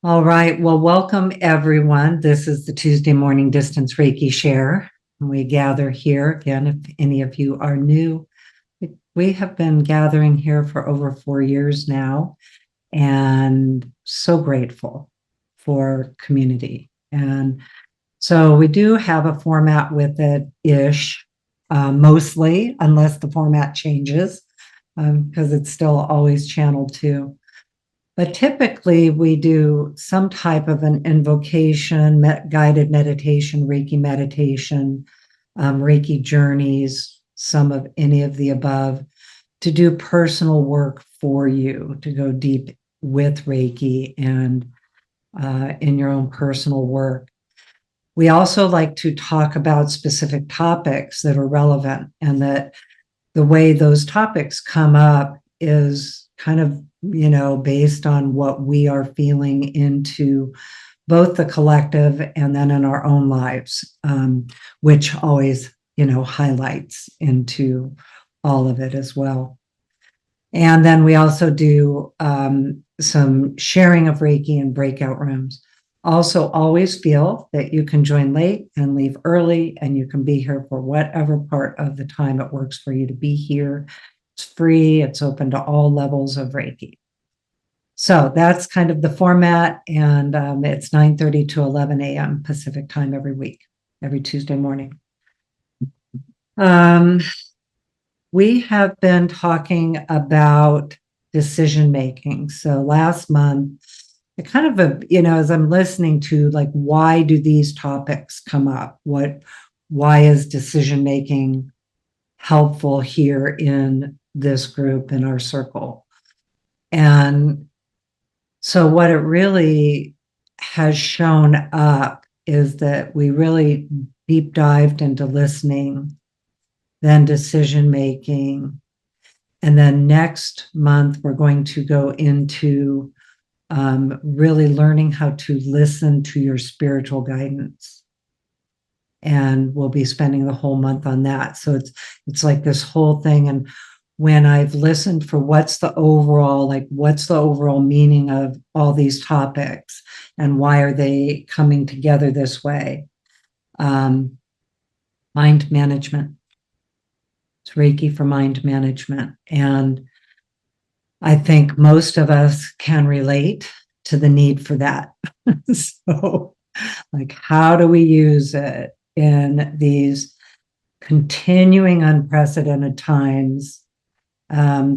All right. Well, welcome everyone. This is the Tuesday morning distance Reiki share. We gather here again. If any of you are new, we have been gathering here for over 4 years now, and so grateful for community. And so we do have a format with it ish, mostly, unless the format changes, because it's still always channeled to. But typically, we do some type of an invocation, guided meditation, Reiki journeys, some of any of the above, to do personal work for you, to go deep with Reiki and in your own personal work. We also like to talk about specific topics that are relevant, and that the way those topics come up is kind of, based on what we are feeling into both the collective and then in our own lives, which always, highlights into all of it as well. And then we also do some sharing of Reiki in breakout rooms. Also, always feel that you can join late and leave early, and you can be here for whatever part of the time it works for you to be here. It's free. It's open to all levels of Reiki. So that's kind of the format, and it's 9:30 to 11 a.m. Pacific time every week, every Tuesday morning. We have been talking about decision making. So last month, I kind of, as I'm listening to, like, why do these topics come up? Why is decision making helpful here in this group, in our circle? And so what it really has shown up is that we really deep dived into listening, then decision making. And then next month, we're going to go into really learning how to listen to your spiritual guidance. And we'll be spending the whole month on that. So it's like this whole thing. And when I've listened for what's the overall meaning of all these topics and why are they coming together this way? Mind management. It's Reiki for mind management. And I think most of us can relate to the need for that. So, like, how do we use it in these continuing unprecedented times,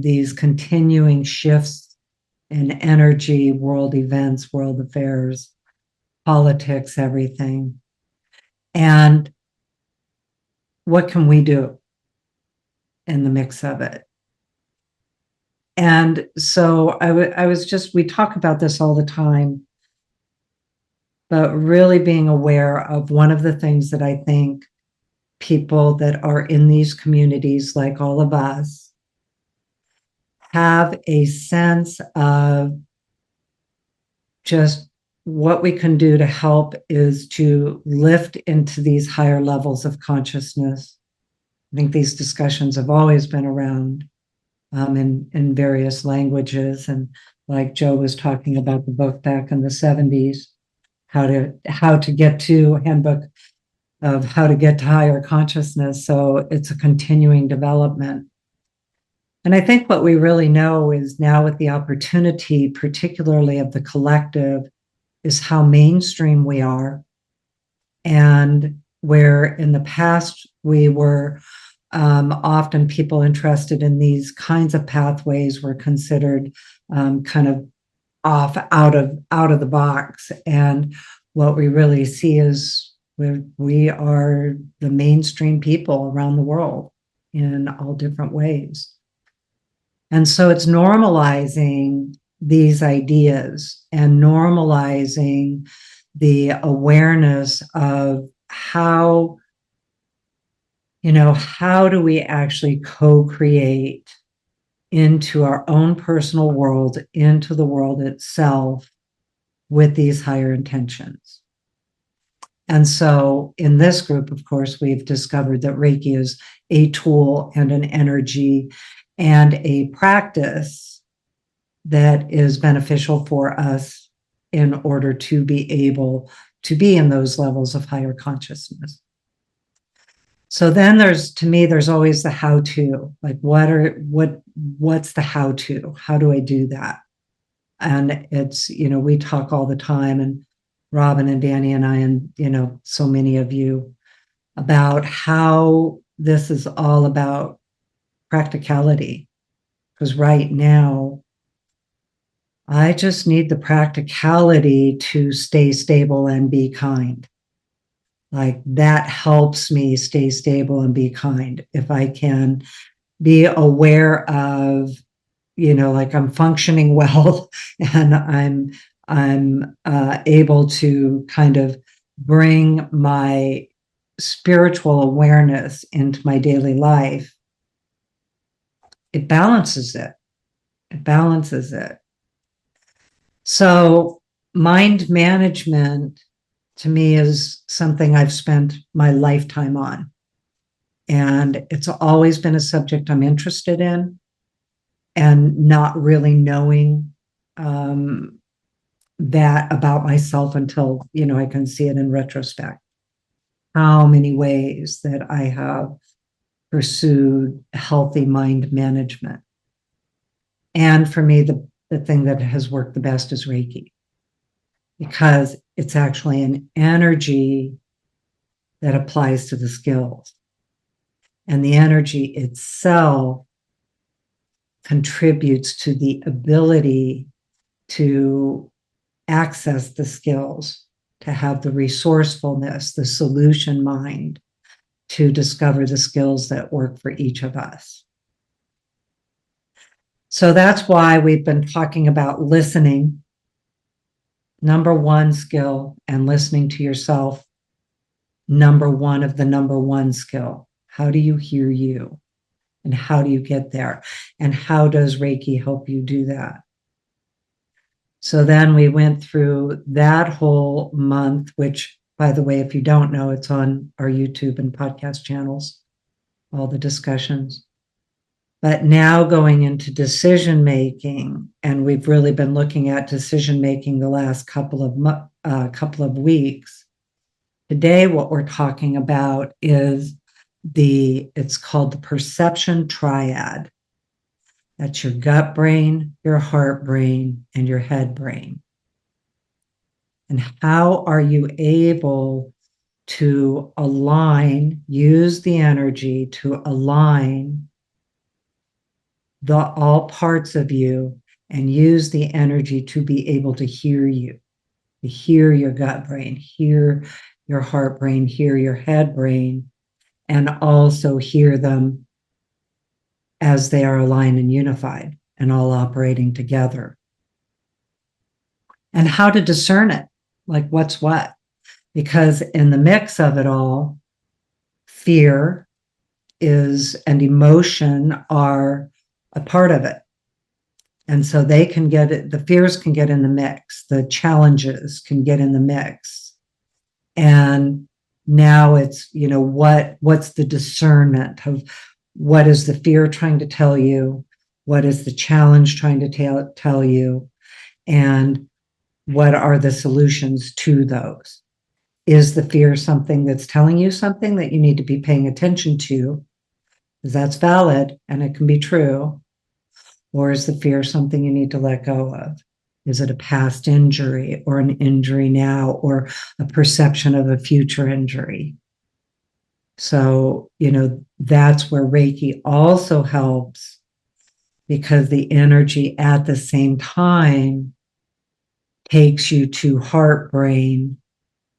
these continuing shifts in energy, world events, world affairs, politics, everything? And what can we do in the mix of it? And so we talk about this all the time, but really being aware of one of the things that I think people that are in these communities, like all of us, have a sense of just what we can do to help is to lift into these higher levels of consciousness. I think these discussions have always been around in various languages. And like Joe was talking about the book back in the 70s, how to get to handbook of how to get to higher consciousness. So it's a continuing development. And I think what we really know is now, with the opportunity, particularly of the collective, is how mainstream we are. And where in the past we were often people interested in these kinds of pathways were considered kind of out of the box. And what we really see is we are the mainstream people around the world in all different ways. And so it's normalizing these ideas and normalizing the awareness of how do we actually co-create into our own personal world, into the world itself, with these higher intentions. And so in this group, of course, we've discovered that Reiki is a tool and an energy and a practice that is beneficial for us in order to be able to be in those levels of higher consciousness. So then to me, there's always the how-to, like what's the how-to? How do I do that? And it's, we talk all the time, and Robin and Danny and I, and, so many of you, about how this is all about practicality. Because right now, I just need the practicality to stay stable and be kind. Like that helps me stay stable and be kind. If I can be aware of, like I'm functioning well and I'm able to kind of bring my spiritual awareness into my daily life, it balances it. It balances it. So mind management to me is something I've spent my lifetime on. And it's always been a subject I'm interested in, and not really knowing that about myself until, I can see it in retrospect. How many ways that I have pursued healthy mind management. And for me, the thing that has worked the best is Reiki, because it's actually an energy that applies to the skills. And the energy itself contributes to the ability to access the skills, to have the resourcefulness, the solution mind, to discover the skills that work for each of us. So that's why we've been talking about listening, number one skill, and listening to yourself, number one of the number one skill. How do you hear you? And how do you get there? And how does Reiki help you do that? So then we went through that whole month, which, by the way, if you don't know, it's on our YouTube and podcast channels, all the discussions. But now going into decision making, and we've really been looking at decision making the last couple of weeks. Today, what we're talking about is it's called the Perception Triad. That's your gut brain, your heart brain, and your head brain. And how are you able to use the energy to align all parts of you, and use the energy to be able to hear you, to hear your gut brain, hear your heart brain, hear your head brain, and also hear them as they are aligned and unified and all operating together. And how to discern it, like what's what. Because in the mix of it all, fear and emotion are a part of it. And so they can get it, the fears can get in the mix, the challenges can get in the mix. And now it's, what's the discernment of what is the fear trying to tell you? What is the challenge trying to tell you? And what are the solutions to those? Is the fear something that's telling you something that you need to be paying attention to? Because that's valid and it can be true. Or is the fear something you need to let go of? Is it a past injury or an injury now or a perception of a future injury? So, that's where Reiki also helps, because the energy at the same time takes you to heart brain,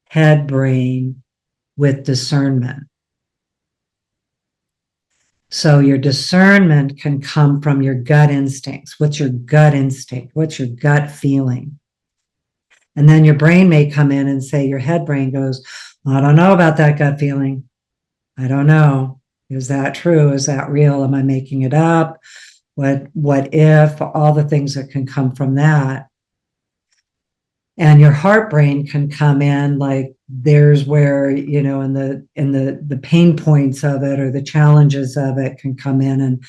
head brain with discernment. So your discernment can come from your gut instincts. What's your gut instinct? What's your gut feeling? And then your brain may come in and say, your head brain goes, I don't know about that gut feeling. I don't know. Is that true? Is that real? Am I making it up? What if? All the things that can come from that. And your heart brain can come in, like there's where, in the pain points of it or the challenges of it can come in and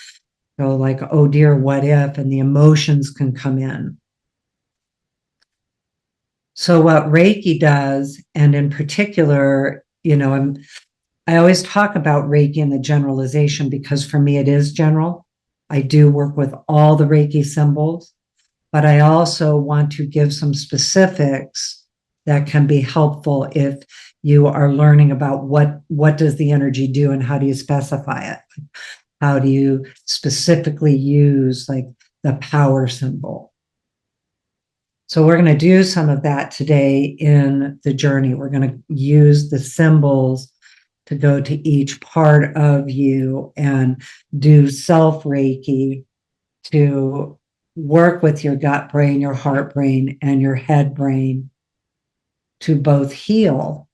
go like, oh dear, what if? And the emotions can come in. So what Reiki does, and in particular, I always talk about Reiki in the generalization because for me it is general. I do work with all the Reiki symbols, but I also want to give some specifics that can be helpful if you are learning about what does the energy do and how do you specify it? How do you specifically use like the power symbol? So we're going to do some of that today in the journey. We're going to use the symbols to go to each part of you and do self Reiki to work with your gut brain, your heart brain, and your head brain to both heal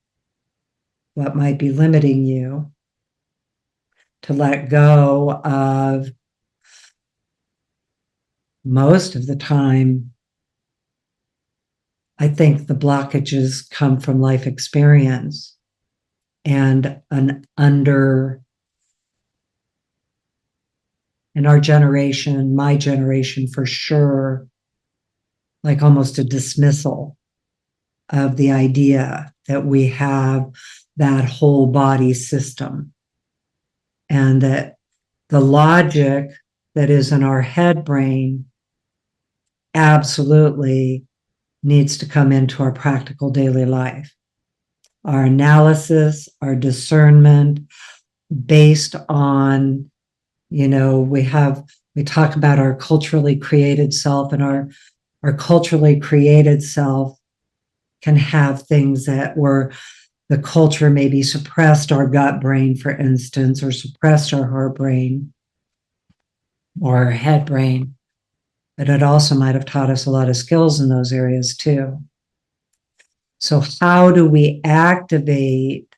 what might be limiting you, to let go of most of the time. I think the blockages come from life experience and in our generation, my generation for sure, like almost a dismissal of the idea that we have that whole body system and that the logic that is in our head brain absolutely needs to come into our practical daily life. Our analysis, our discernment based on, we talk about our culturally created self, and our culturally created self can have things that were the culture maybe suppressed our gut brain, for instance, or suppressed our heart brain or our head brain. But it also might have taught us a lot of skills in those areas too. So how do we activate,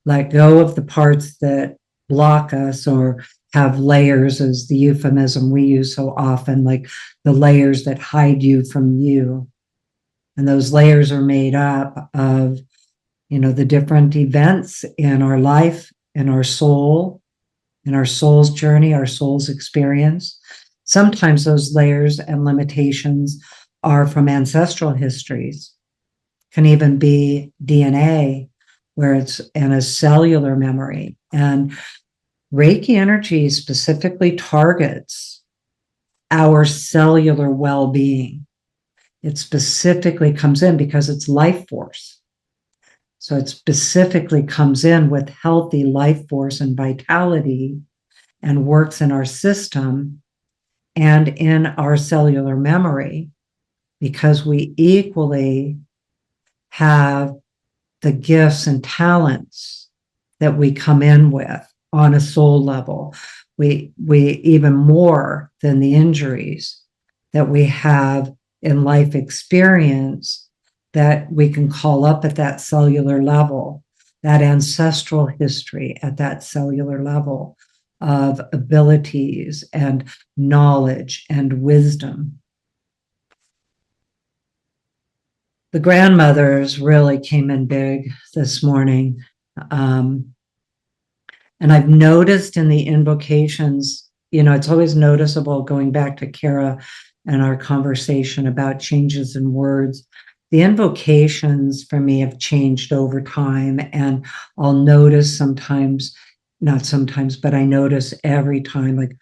let go of the parts that block us or have layers, is the euphemism we use so often, like the layers that hide you from you. And those layers are made up of, the different events in our life, in our soul, in our soul's journey, our soul's experience. Sometimes those layers and limitations are from ancestral histories, can even be DNA, where it's in a cellular memory. And Reiki energy specifically targets our cellular well-being. It specifically comes in because it's life force. So it specifically comes in with healthy life force and vitality and works in our system and in our cellular memory because we equally have the gifts and talents that we come in with on a soul level. We even more than the injuries that we have in life experience that we can call up at that cellular level, that ancestral history at that cellular level of abilities and knowledge and wisdom. The grandmothers really came in big this morning. And I've noticed in the invocations, it's always noticeable going back to Kara and our conversation about changes in words. The invocations for me have changed over time, and I'll notice sometimes, not sometimes, but I notice every time, like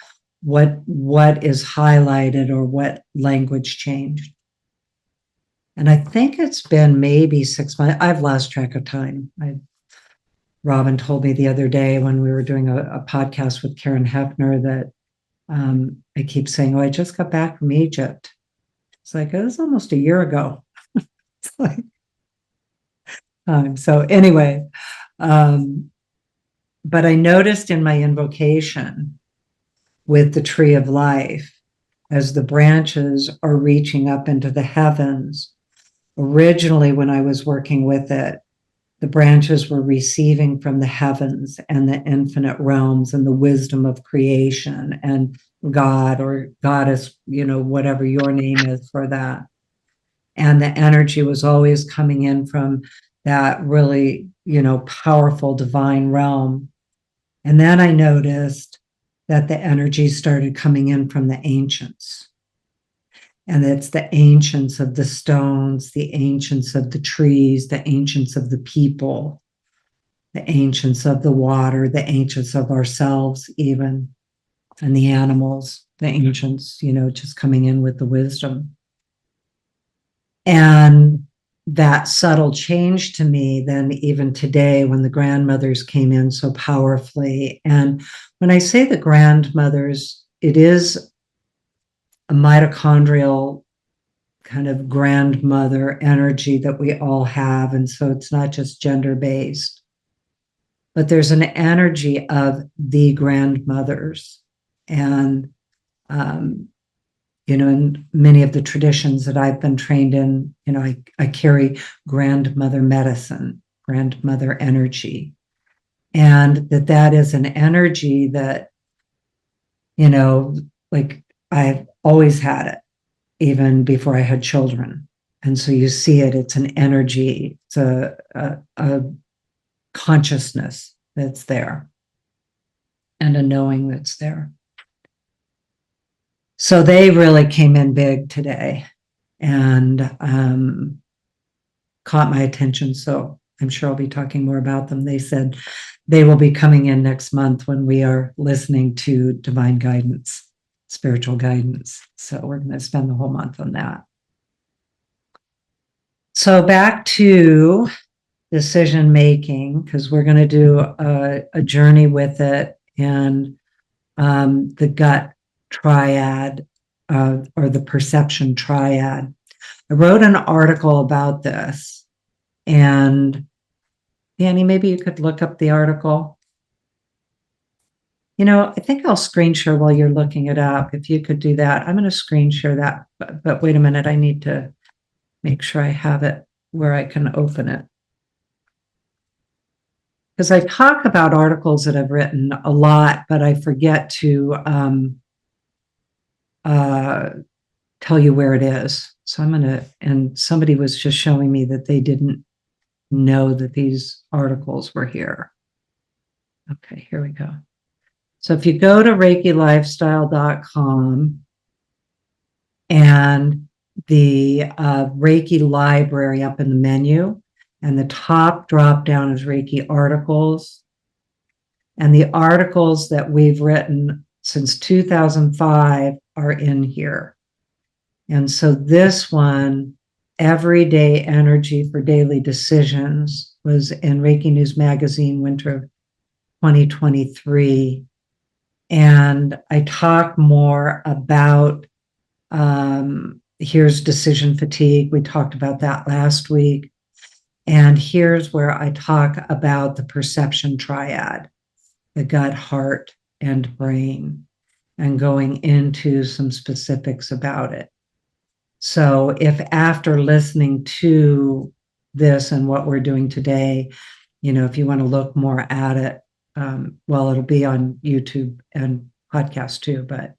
what is highlighted or what language changed. And I think it's been maybe 6 months. I've lost track of time. Robin told me the other day when we were doing a podcast with Karen Hefner that I keep saying, "Oh, I just got back from Egypt." It's like, it was almost a year ago. It's like, so anyway, but I noticed in my invocation with the tree of life, as the branches are reaching up into the heavens, originally when I was working with it, the branches were receiving from the heavens and the infinite realms and the wisdom of creation and God or goddess, whatever your name is for that. And the energy was always coming in from that really, powerful divine realm. And then I noticed that the energy started coming in from the ancients. And it's the ancients of the stones, the ancients of the trees, the ancients of the people, the ancients of the water, the ancients of ourselves, even, and the animals, the ancients, just coming in with the wisdom. And that subtle change to me, then even today, when the grandmothers came in so powerfully. And when I say the grandmothers, it is a mitochondrial kind of grandmother energy that we all have. And so it's not just gender based, but there's an energy of the grandmothers. And, in many of the traditions that I've been trained in, I carry grandmother medicine, grandmother energy. And that is an energy that, like I've always had it, even before I had children. And so you see it, it's an energy, it's a consciousness that's there and a knowing that's there. So they really came in big today and caught my attention. So I'm sure I'll be talking more about them. They said they will be coming in next month when we are listening to divine guidance, spiritual guidance. So we're going to spend the whole month on that. So back to decision making, because we're going to do a journey with it and the gut triad or the perception triad. I wrote an article about this, and Danny, maybe you could look up the article. I think I'll screen share while you're looking it up. If you could do that, I'm going to screen share that. But wait a minute, I need to make sure I have it where I can open it. Because I talk about articles that I've written a lot, but I forget to tell you where it is. So I'm going to, and somebody was just showing me that they didn't know that these articles were here. Okay, here we go. So if you go to ReikiLifestyle.com and the Reiki library up in the menu, and the top drop down is Reiki articles. And the articles that we've written since 2005 are in here. And so this one, Everyday Energy for Daily Decisions, was in Reiki News Magazine, winter 2023. And I talk more about, here's decision fatigue. We talked about that last week. And here's where I talk about the perception triad, the gut, heart, and brain, and going into some specifics about it. So if after listening to this and what we're doing today, if you want to look more at it, well, it'll be on YouTube and podcast too, but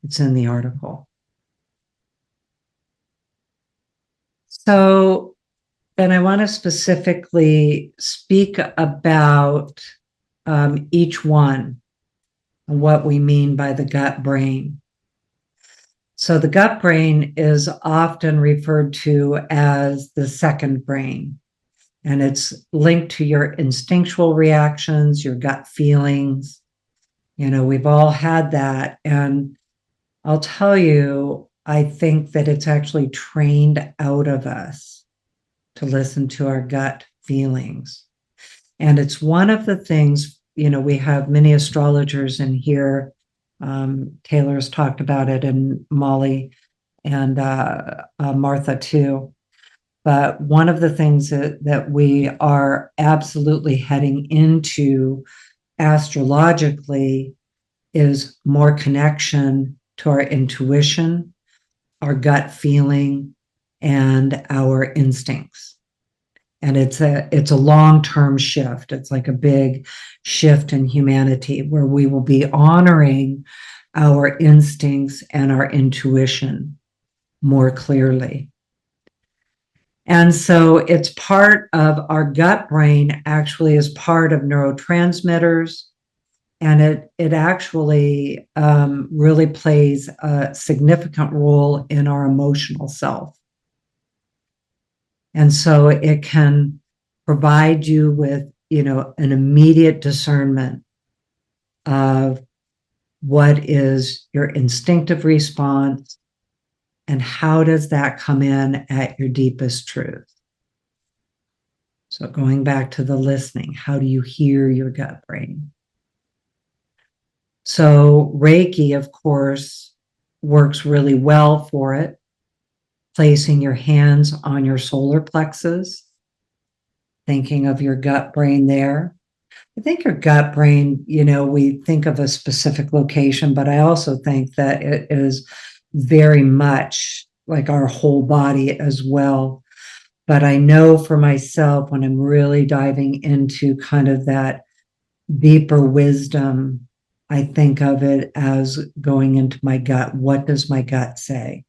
it's in the article. So then I want to specifically speak about each one and what we mean by the gut brain. So the gut brain is often referred to as the second brain, and it's linked to your instinctual reactions, your gut feelings. We've all had that. And I'll tell you, I think that it's actually trained out of us to listen to our gut feelings. And it's one of the things, we have many astrologers in here. Taylor's talked about it, and Molly and Martha too. But one of the things that we are absolutely heading into astrologically is more connection to our intuition, our gut feeling, and our instincts. And it's a long-term shift. It's like a big shift in humanity where we will be honoring our instincts and our intuition more clearly. And so it's part of our gut brain, actually is part of neurotransmitters, And it actually really plays a significant role in our emotional self. And so it can provide you with, an immediate discernment of what is your instinctive response and how does that come in at your deepest truth. So going back to the listening, how do you hear your gut brain? So Reiki, of course, works really well for it, placing your hands on your solar plexus, thinking of your gut brain there. I think your gut brain, we think of a specific location, but I also think that it is very much like our whole body as well. But I know for myself, when I'm really diving into kind of that deeper wisdom, I think of it as going into my gut. What does my gut say?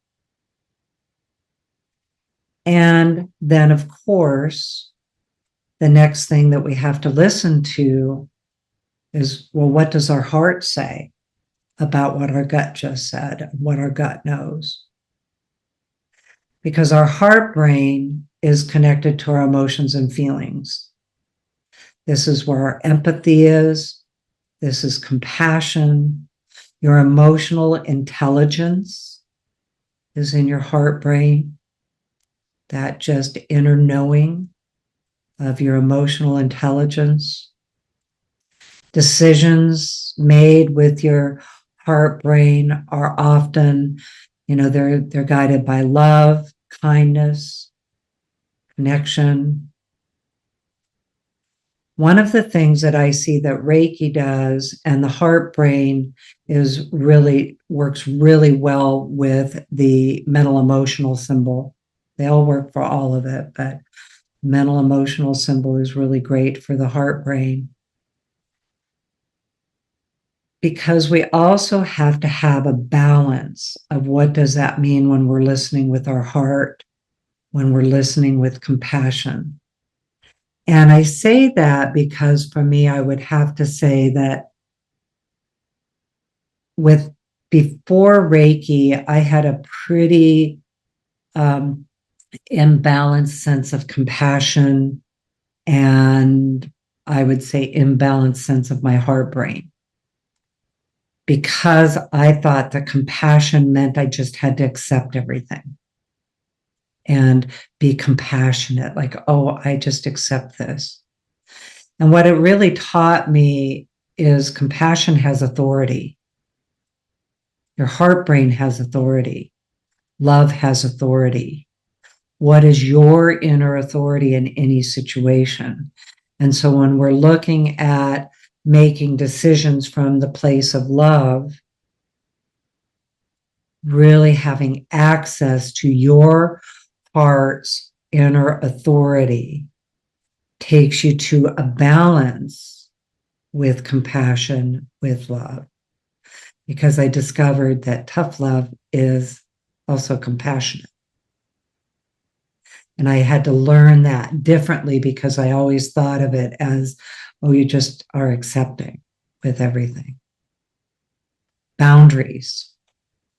And then, of course, the next thing that we have to listen to is, well, what does our heart say about what our gut just said, what our gut knows? Because our heart brain is connected to our emotions and feelings. This is where our empathy is. This is compassion. Your emotional intelligence is in your heart brain. That just inner knowing of your emotional intelligence. Decisions made with your heart brain are often, they're guided by love, kindness, connection. One of the things that I see that Reiki does, and the heart brain works really well with the mental emotional symbol. They all work for all of it, but mental emotional symbol is really great for the heart brain. Because we also have to have a balance of what does that mean when we're listening with our heart, when we're listening with compassion. And I say that because for me, I would have to say that before Reiki, I had a pretty imbalanced sense of compassion, and I would say imbalanced sense of my heart brain. Because I thought that compassion meant I just had to accept everything and be compassionate, like, oh, I just accept this. And what it really taught me is compassion has authority. Your heart brain has authority. Love has authority. What is your inner authority in any situation? And so when we're looking at making decisions from the place of love, really having access to your heart's inner authority takes you to a balance with compassion, with love. Because I discovered that tough love is also compassionate. And I had to learn that differently because I always thought of it as, oh, you just are accepting with everything. Boundaries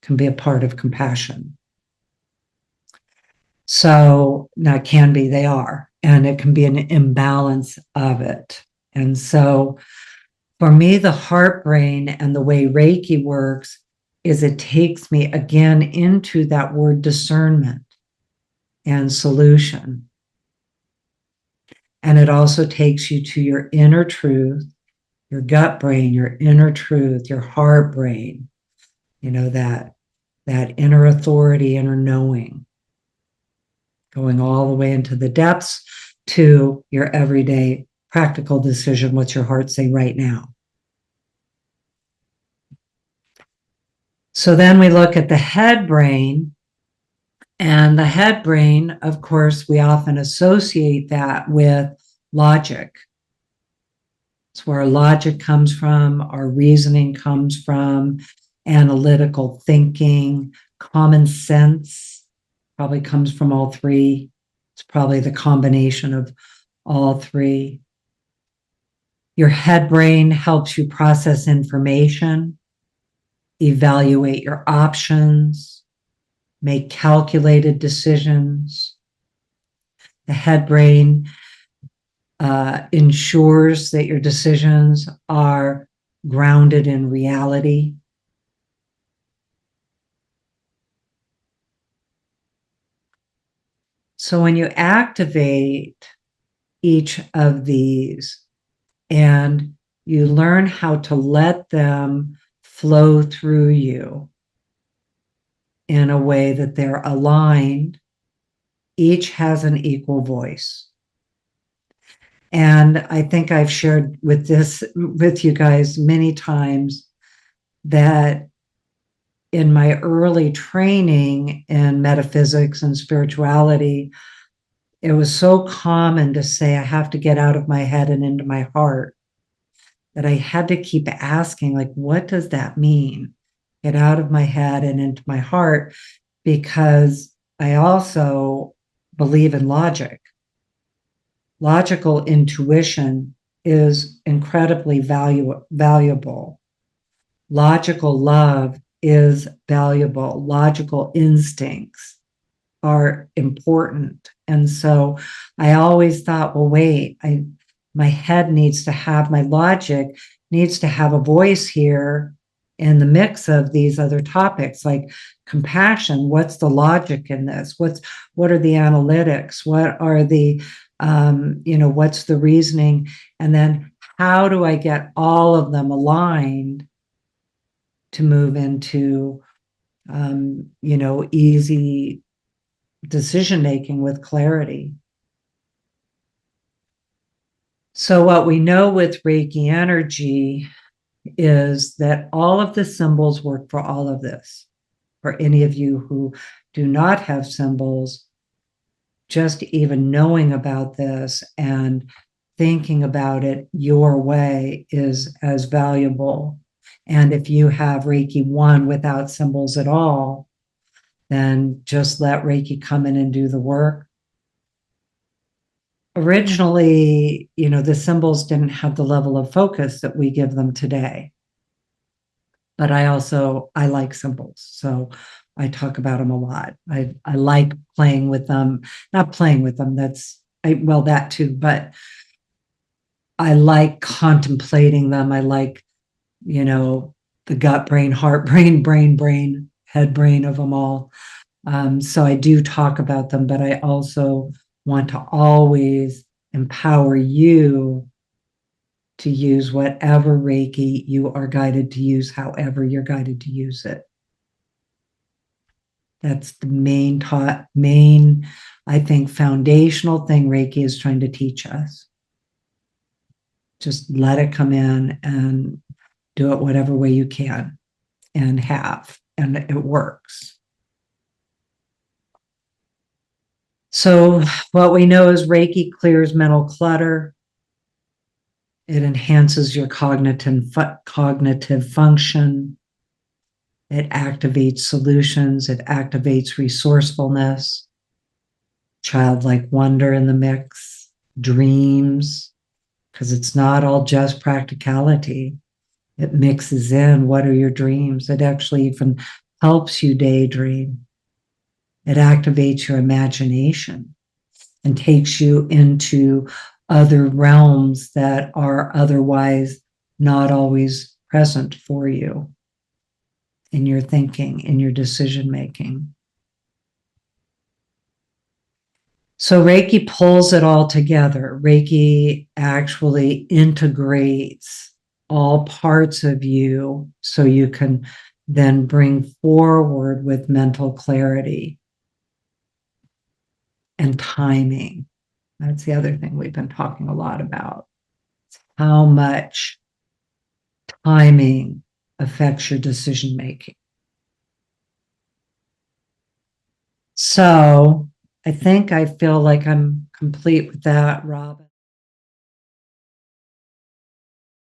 can be a part of compassion. So, now it can be, they are, and it can be an imbalance of it. And so for me, the heart brain and the way Reiki works is it takes me again into that word discernment and solution. And it also takes you to your inner truth, your gut brain, your inner truth, your heart brain, that inner authority, inner knowing, going all the way into the depths to your everyday practical decision. What's your heart say right now? So then we look at the head brain, and the head brain, of course, we often associate that with logic. It's where our logic comes from, our reasoning comes from, analytical thinking, common sense probably comes from all three. It's probably the combination of all three. Your head brain helps you process information, evaluate your options, make calculated decisions. The head brain ensures that your decisions are grounded in reality. So when you activate each of these and you learn how to let them flow through you in a way that they're aligned, each has an equal voice. And I think I've shared with you guys many times that in my early training in metaphysics and spirituality, it was so common to say, I have to get out of my head and into my heart, that I had to keep asking, like, what does that mean? Get out of my head and into my heart, because I also believe in logic. Logical intuition is incredibly valuable. Logical love is valuable. Logical instincts are important. And so I always thought, well, wait, my head needs to have, my logic needs to have a voice here in the mix of these other topics, like compassion. What's the logic in this? What are the analytics? What are the what's the reasoning? And then how do I get all of them aligned to move into easy decision making with clarity? So what we know with Reiki energy is that all of the symbols work for all of this. For any of you who do not have symbols, just even knowing about this and thinking about it your way is as valuable. And if you have Reiki 1 without symbols at all, then just let Reiki come in and do the work. Originally, the symbols didn't have the level of focus that we give them today. But I like symbols. So I talk about them a lot. I like playing with them, not playing with them. That too, but I like contemplating them. I like, the gut brain, heart brain, head brain of them all. So I do talk about them, but I also want to always empower you to use whatever Reiki you are guided to use, however you're guided to use it. That's the main, I think, foundational thing Reiki is trying to teach us. Just let it come in and do it whatever way you can and it works. So what we know is Reiki clears mental clutter. It enhances your cognitive function. It activates solutions. It activates resourcefulness, childlike wonder in the mix, dreams, because it's not all just practicality. It mixes in what are your dreams. It actually even helps you daydream. It activates your imagination and takes you into other realms that are otherwise not always present for you in your thinking, in your decision making. So Reiki pulls it all together. Reiki actually integrates all parts of you so you can then bring forward with mental clarity and timing. That's the other thing we've been talking a lot about. How much timing affects your decision making. So I think I feel like I'm complete with that, Robin.